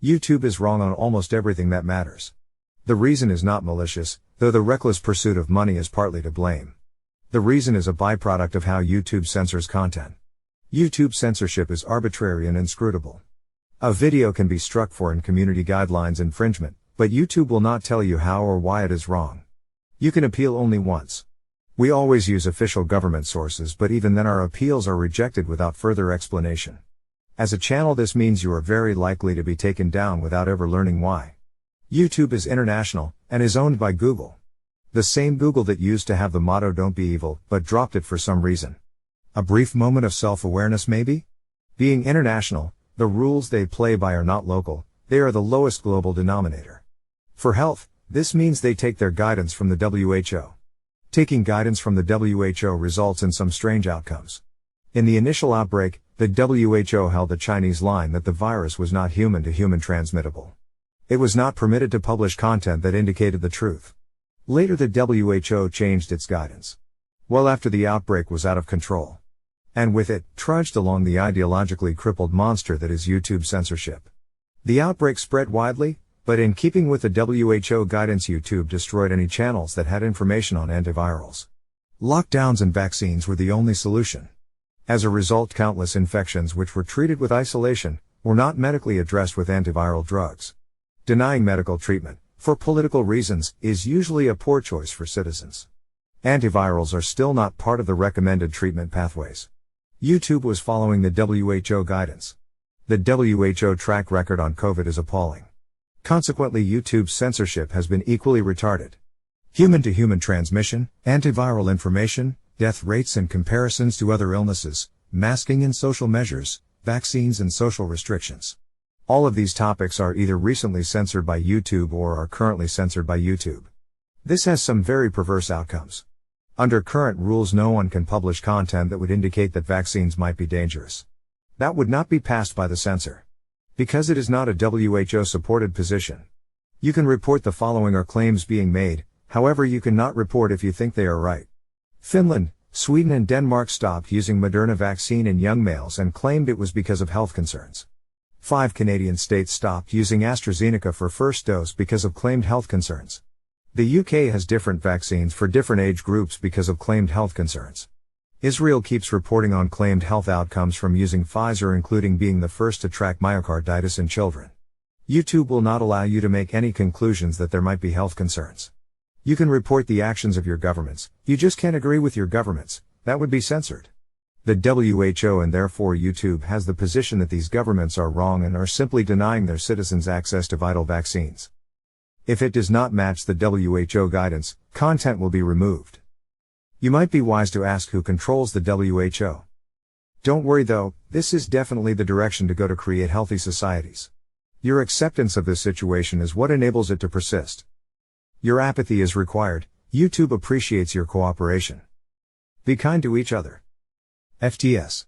YouTube is wrong on almost everything that matters. The reason is not malicious, though the reckless pursuit of money is partly to blame. The reason is a byproduct of how YouTube censors content. YouTube censorship is arbitrary and inscrutable. A video can be struck for in-community guidelines infringement, but YouTube will not tell you how or why it is wrong. You can appeal only once. We always use official government sources, but even then our appeals are rejected without further explanation. As a channel, this means you are very likely to be taken down without ever learning why. YouTube is international, and is owned by Google. The same Google that used to have the motto "Don't be evil," but dropped it for some reason. A brief moment of self-awareness maybe? Being international, the rules they play by are not local, they are the lowest global denominator. For health, this means they take their guidance from the WHO. Taking guidance from the WHO results in some strange outcomes. In the initial outbreak, the WHO held the Chinese line that the virus was not human-to-human transmittable. It was not permitted to publish content that indicated the truth. Later the WHO changed its guidance. Well after the outbreak was out of control. And with it, trudged along the ideologically crippled monster that is YouTube censorship. The outbreak spread widely, but in keeping with the WHO guidance, YouTube destroyed any channels that had information on antivirals. Lockdowns and vaccines were the only solution. As a result, countless infections which were treated with isolation, were not medically addressed with antiviral drugs. Denying medical treatment, for political reasons, is usually a poor choice for citizens. Antivirals are still not part of the recommended treatment pathways. YouTube was following the WHO guidance. The WHO track record on COVID is appalling. Consequently, YouTube's censorship has been equally retarded. Human-to-human transmission, antiviral information, death rates and comparisons to other illnesses, masking and social measures, vaccines and social restrictions. All of these topics are either recently censored by YouTube or are currently censored by YouTube. This has some very perverse outcomes. Under current rules, no one can publish content that would indicate that vaccines might be dangerous. That would not be passed by the censor. Because it is not a WHO-supported position. You can report the following are claims being made, however you cannot report if you think they are right. Finland, Sweden and Denmark stopped using Moderna vaccine in young males and claimed it was because of health concerns. 5 Canadian states stopped using AstraZeneca for first dose because of claimed health concerns. The UK has different vaccines for different age groups because of claimed health concerns. Israel keeps reporting on claimed health outcomes from using Pfizer, including being the first to track myocarditis in children. YouTube will not allow you to make any conclusions that there might be health concerns. You can report the actions of your governments, you just can't agree with your governments, that would be censored. The WHO and therefore YouTube has the position that these governments are wrong and are simply denying their citizens access to vital vaccines. If it does not match the WHO guidance, content will be removed. You might be wise to ask who controls the WHO. Don't worry though, this is definitely the direction to go to create healthy societies. Your acceptance of this situation is what enables it to persist. Your apathy is required, YouTube appreciates your cooperation. Be kind to each other. FTS